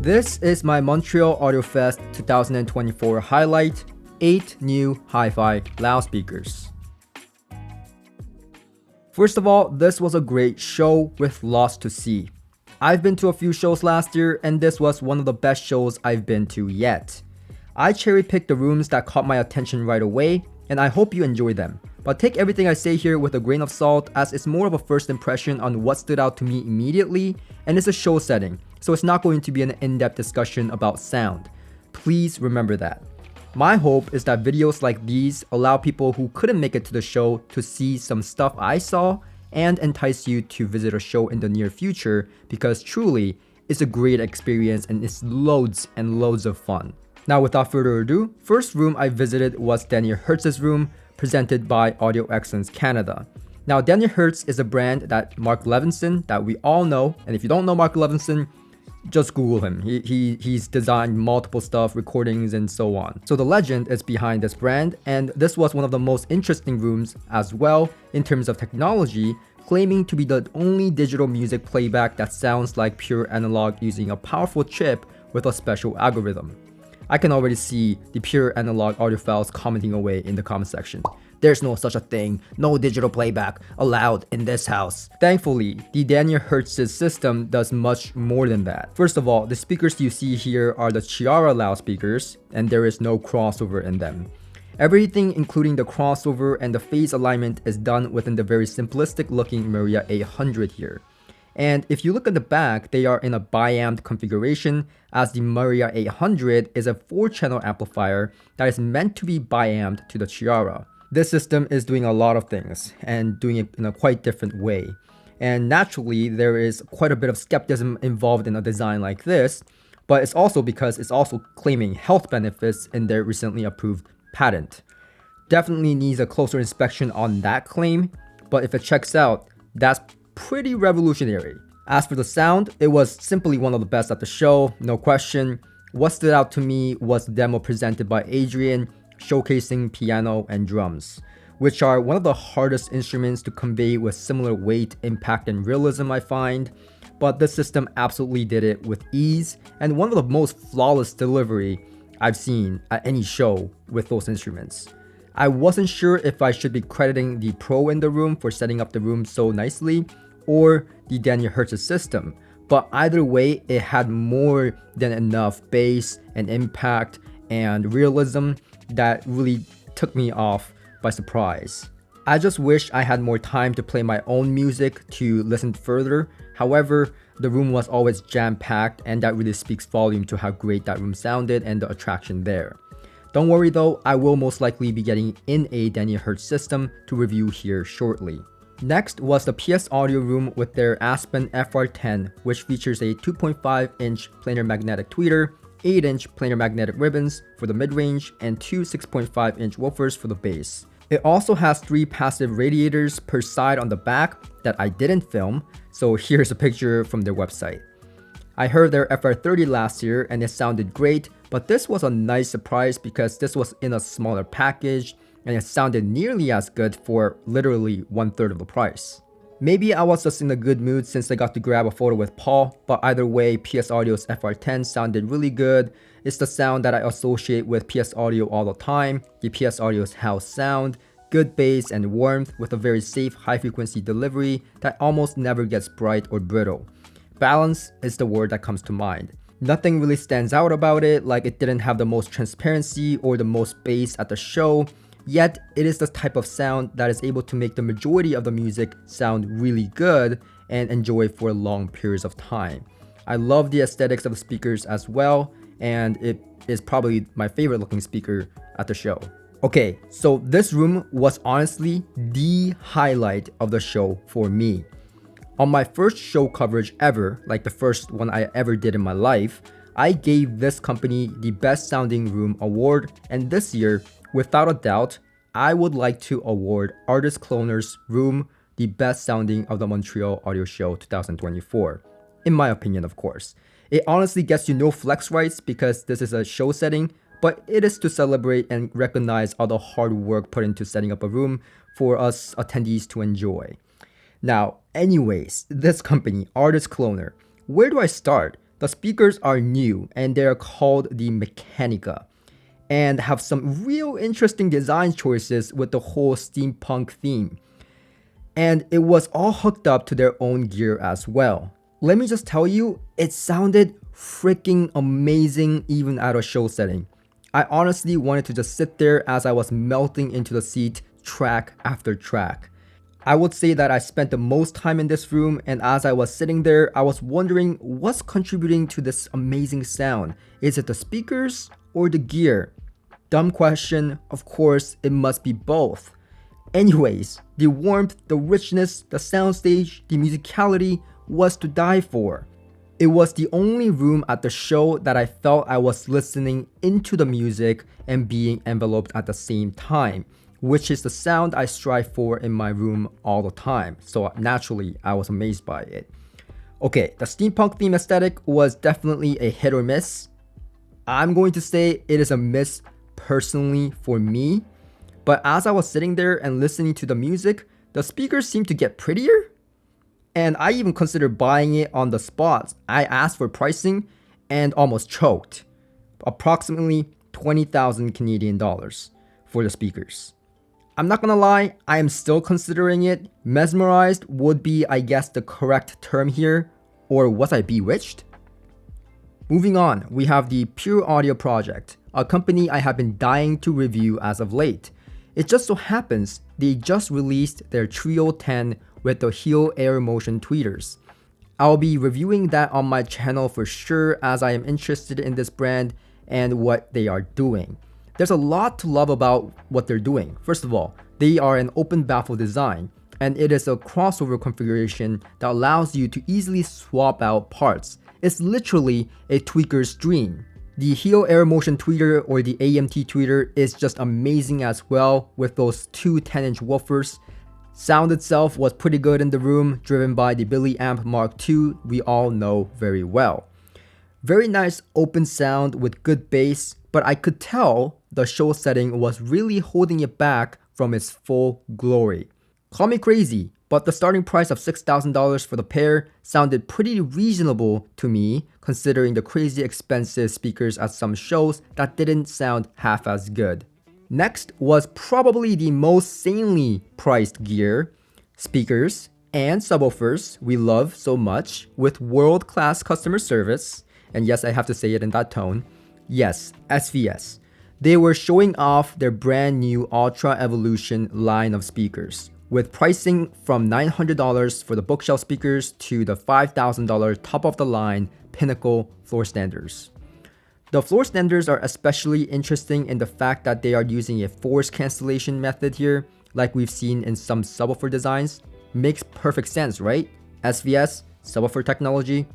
This is my Montreal Audio Fest 2024 highlight, 8 new hi-fi loudspeakers. First of all, this was a great show with lots to see. I've been to a few shows last year and this was one of the best shows I've been to yet. I cherry-picked the rooms that caught my attention right away and I hope you enjoy them. But take everything I say here with a grain of salt as it's more of a first impression on what stood out to me immediately and it's a show setting, so it's not going to be an in-depth discussion about sound. Please remember that. My hope is that videos like these allow people who couldn't make it to the show to see some stuff I saw and entice you to visit a show in the near future because truly, it's a great experience and it's loads and loads of fun. Now without further ado, first room I visited was Daniel Hertz's room, presented by Audio Excellence Canada. Now Daniel Hertz is a brand that Mark Levinson, that we all know, and if you don't know Mark Levinson, just Google him. He's designed multiple stuff, recordings and so on. So the legend is behind this brand, and this was one of the most interesting rooms as well in terms of technology, claiming to be the only digital music playback that sounds like pure analog using a powerful chip with a special algorithm. I can already see the pure analog audiophiles commenting away in the comment section. There's no such a thing, no digital playback allowed in this house. Thankfully, the Daniel Hertz's system does much more than that. First of all, the speakers you see here are the Chiara loudspeakers, and there is no crossover in them. Everything including the crossover and the phase alignment is done within the very simplistic looking Maria 800 here. And if you look at the back, they are in a bi-amped configuration as the Maria 800 is a 4-channel amplifier that is meant to be bi-amped to the Chiara. This system is doing a lot of things and doing it in a quite different way. And naturally, there is quite a bit of skepticism involved in a design like this, but it's also because it's also claiming health benefits in their recently approved patent. Definitely needs a closer inspection on that claim, but if it checks out, that's pretty revolutionary. As for the sound, it was simply one of the best at the show, no question. What stood out to me was the demo presented by Adrian, showcasing piano and drums, which are one of the hardest instruments to convey with similar weight, impact, and realism I find, but the system absolutely did it with ease and one of the most flawless delivery I've seen at any show with those instruments. I wasn't sure if I should be crediting the pro in the room for setting up the room so nicely or the Daniel Hertz's system, but either way it had more than enough bass and impact and realism that really took me off by surprise. I just wish I had more time to play my own music to listen further. However, the room was always jam-packed and that really speaks volume to how great that room sounded and the attraction there. Don't worry though, I will most likely be getting in a Daniel Hertz system to review here shortly. Next was the PS Audio room with their Aspen FR10, which features a 2.5-inch planar magnetic tweeter, 8-inch planar magnetic ribbons for the mid-range, and 2 6.5-inch woofers for the bass. It also has 3 passive radiators per side on the back that I didn't film, so here's a picture from their website. I heard their FR30 last year and it sounded great, but this was a nice surprise because this was in a smaller package and it sounded nearly as good for literally 1/3 of the price. Maybe I was just in a good mood since I got to grab a photo with Paul, but either way, PS Audio's FR10 sounded really good. It's the sound that I associate with PS Audio all the time, the PS Audio's house sound, good bass and warmth with a very safe high frequency delivery that almost never gets bright or brittle. Balance is the word that comes to mind. Nothing really stands out about it, like it didn't have the most transparency or the most bass at the show, yet it is the type of sound that is able to make the majority of the music sound really good and enjoy for long periods of time. I love the aesthetics of the speakers as well, and it is probably my favorite looking speaker at the show. Okay, so this room was honestly the highlight of the show for me. On my first show coverage ever, like the first one I ever did in my life, I gave this company the Best Sounding Room award, and this year, without a doubt, I would like to award Artist Cloner's room the best sounding of the Montreal Audio Show 2024. In my opinion, of course. It honestly gets you no flex rights because this is a show setting, but it is to celebrate and recognize all the hard work put into setting up a room for us attendees to enjoy. Now, anyways, this company, Artist Cloner, where do I start? The speakers are new and they're called the Mechanica and have some real interesting design choices with the whole steampunk theme. And it was all hooked up to their own gear as well. Let me just tell you, it sounded freaking amazing even at a show setting. I honestly wanted to just sit there as I was melting into the seat track after track. I would say that I spent the most time in this room, and as I was sitting there, I was wondering what's contributing to this amazing sound. Is it the speakers or the gear? Dumb question, of course, it must be both. Anyways, the warmth, the richness, the soundstage, the musicality was to die for. It was the only room at the show that I felt I was listening into the music and being enveloped at the same time, which is the sound I strive for in my room all the time. So naturally, I was amazed by it. Okay, the steampunk theme aesthetic was definitely a hit or miss. I'm going to say it is a miss personally for me. But as I was sitting there and listening to the music, the speakers seemed to get prettier. And I even considered buying it on the spot. I asked for pricing and almost choked. Approximately 20,000 Canadian dollars for the speakers. I'm not gonna lie, I am still considering it. Mesmerized would be, I guess, the correct term here. Or was I bewitched? Moving on, we have the Pure Audio Project, a company I have been dying to review as of late. It just so happens they just released their Trio 10 with the heel air motion tweeters. I'll be reviewing that on my channel for sure, as I am interested in this brand and what they are doing. There's a lot to love about what they're doing. First of all, they are an open baffle design, and it is a crossover configuration that allows you to easily swap out parts. It's literally a tweaker's dream. The heel air motion tweeter, or the AMT tweeter, is just amazing as well with those two 10-inch woofers. Sound itself was pretty good in the room, driven by the Billy Amp Mark II we all know very well. Very nice open sound with good bass, but I could tell the show setting was really holding it back from its full glory. Call me crazy, but the starting price of $6,000 for the pair sounded pretty reasonable to me, considering the crazy expensive speakers at some shows that didn't sound half as good. Next was probably the most sanely priced gear, speakers and subwoofers we love so much with world-class customer service, and yes, I have to say it in that tone. Yes, SVS. They were showing off their brand new Ultra Evolution line of speakers, with pricing from $900 for the bookshelf speakers to the $5,000 top of the line Pinnacle floor standers. The floor standers are especially interesting in the fact that they are using a force cancellation method here, like we've seen in some subwoofer designs. Makes perfect sense, right? SVS, subwoofer technology.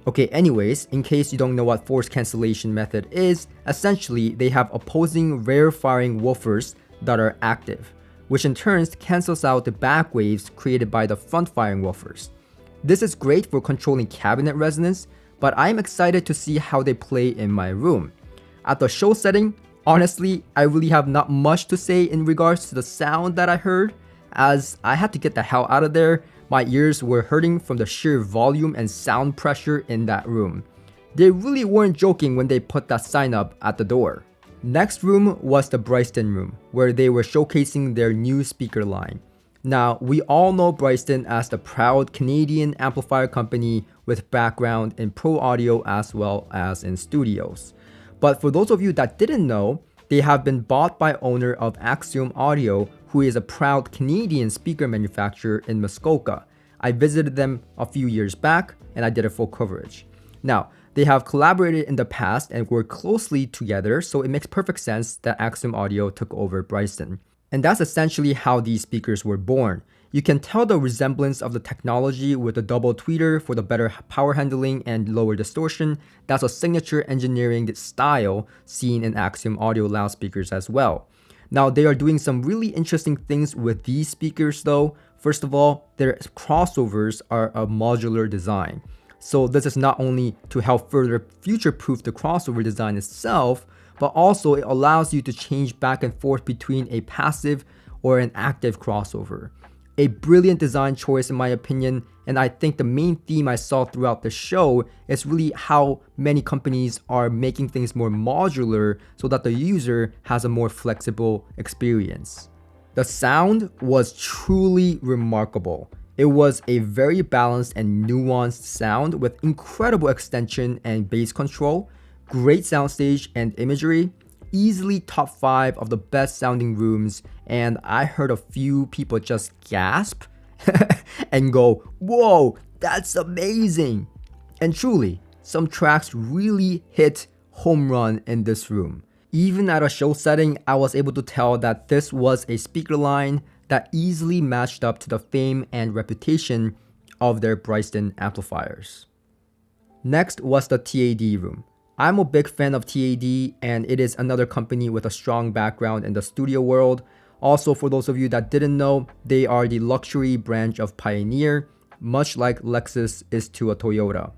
Okay, anyways, in case you don't know what force cancellation method is, essentially they have opposing rear firing woofers that are active, which in turn cancels out the back waves created by the front firing woofers. This is great for controlling cabinet resonance, but I'm excited to see how they play in my room. At the show setting, honestly, I really have not much to say in regards to the sound that I heard, as I had to get the hell out of there. My ears were hurting from the sheer volume and sound pressure in that room. They really weren't joking when they put that sign up at the door. Next room was the Bryston room, where they were showcasing their new speaker line. Now, we all know Bryston as the proud Canadian amplifier company with background in pro audio as well as in studios. But for those of you that didn't know, they have been bought by owner of Axiom Audio, who is a proud Canadian speaker manufacturer in Muskoka. I visited them a few years back and I did a full coverage. Now, they have collaborated in the past and worked closely together, so it makes perfect sense that Axiom Audio took over Bryston. And that's essentially how these speakers were born. You can tell the resemblance of the technology with the double tweeter for the better power handling and lower distortion. That's a signature engineering style seen in Axiom Audio loudspeakers as well. Now, they are doing some really interesting things with these speakers though. First of all, their crossovers are a modular design. So this is not only to help further future-proof the crossover design itself, but also it allows you to change back and forth between a passive or an active crossover. A brilliant design choice in my opinion, and I think the main theme I saw throughout the show is really how many companies are making things more modular so that the user has a more flexible experience. The sound was truly remarkable. It was a very balanced and nuanced sound with incredible extension and bass control, great soundstage and imagery, easily top 5 of the best sounding rooms, and I heard a few people just gasp and go, "Whoa, that's amazing!" And truly, some tracks really hit home run in this room. Even at a show setting, I was able to tell that this was a speaker line that easily matched up to the fame and reputation of their Bryston amplifiers. Next was the TAD room. I'm a big fan of TAD, and it is another company with a strong background in the studio world. Also, for those of you that didn't know, they are the luxury branch of Pioneer, much like Lexus is to a Toyota.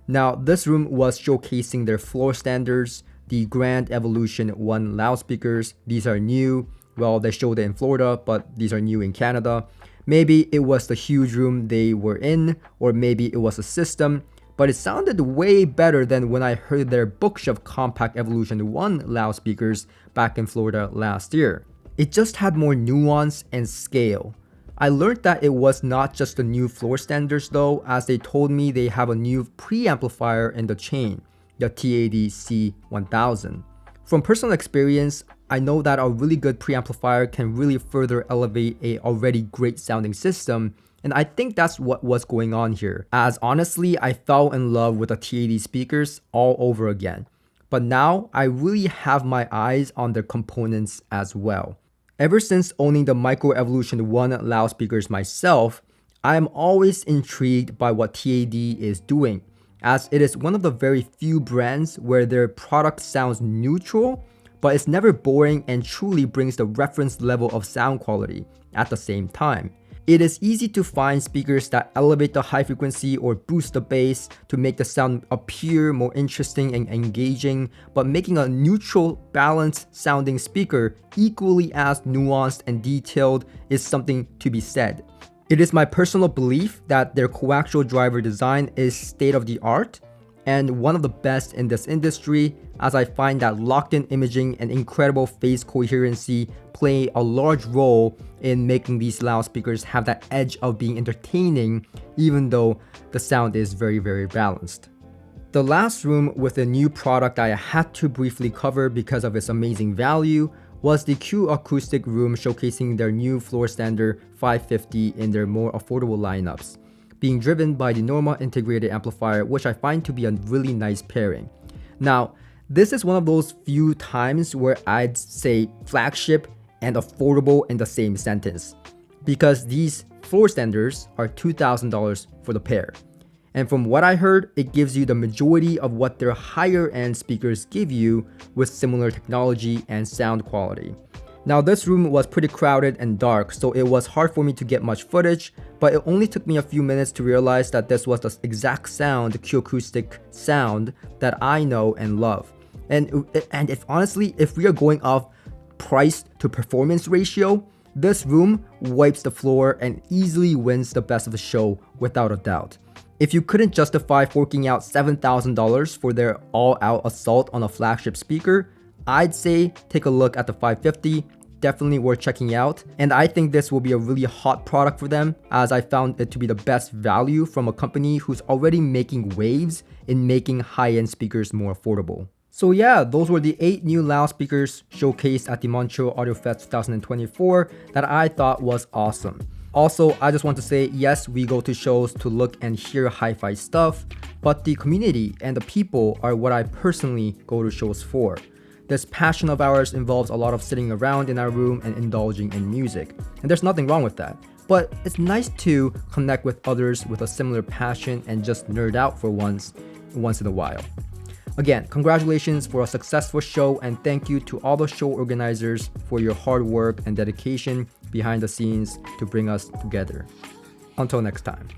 Now, this room was showcasing their floor standards, the Grand Evolution 1 loudspeakers. These are new. Well, they showed it in Florida, but these are new in Canada. Maybe it was the huge room they were in, or maybe it was a system, but it sounded way better than when I heard their bookshelf Compact Evolution 1 loudspeakers back in Florida last year. It just had more nuance and scale. I learned that it was not just the new floor standards though, as they told me they have a new preamplifier in the chain, the TAD C1000. From personal experience, I know that a really good preamplifier can really further elevate a already great sounding system, and I think that's what was going on here, as honestly I fell in love with the TAD speakers all over again. But now I really have my eyes on their components as well. Ever since owning the Micro Evolution 1 loudspeakers myself, I am always intrigued by what TAD is doing, as it is one of the very few brands where their product sounds neutral, but it's never boring and truly brings the reference level of sound quality at the same time. It is easy to find speakers that elevate the high frequency or boost the bass to make the sound appear more interesting and engaging, but making a neutral, balanced sounding speaker equally as nuanced and detailed is something to be said. It is my personal belief that their coaxial driver design is state of the art and one of the best in this industry, as I find that locked-in imaging and incredible phase coherency play a large role in making these loudspeakers have that edge of being entertaining, even though the sound is very, very balanced. The last room with a new product I had to briefly cover because of its amazing value was the Q Acoustic room, showcasing their new floor standard 550 in their more affordable lineups, being driven by the Norma integrated amplifier, which I find to be a really nice pairing. Now, this is one of those few times where I'd say flagship and affordable in the same sentence, because these floor standards are $2,000 for the pair. And from what I heard, it gives you the majority of what their higher end speakers give you with similar technology and sound quality. Now, this room was pretty crowded and dark, so it was hard for me to get much footage, but it only took me a few minutes to realize that this was the exact sound, the Q Acoustic sound that I know and love. And if we are going off price to performance ratio, this room wipes the floor and easily wins the best of the show without a doubt. If you couldn't justify forking out $7,000 for their all-out assault on a flagship speaker, I'd say take a look at the 550, definitely worth checking out. And I think this will be a really hot product for them, as I found it to be the best value from a company who's already making waves in making high-end speakers more affordable. So yeah, those were the 8 new loudspeakers showcased at the Montreal Audio Fest 2024 that I thought was awesome. Also, I just want to say, yes, we go to shows to look and hear hi-fi stuff, but the community and the people are what I personally go to shows for. This passion of ours involves a lot of sitting around in our room and indulging in music, and there's nothing wrong with that. But it's nice to connect with others with a similar passion and just nerd out for once in a while. Again, congratulations for a successful show, and thank you to all the show organizers for your hard work and dedication behind the scenes to bring us together. Until next time.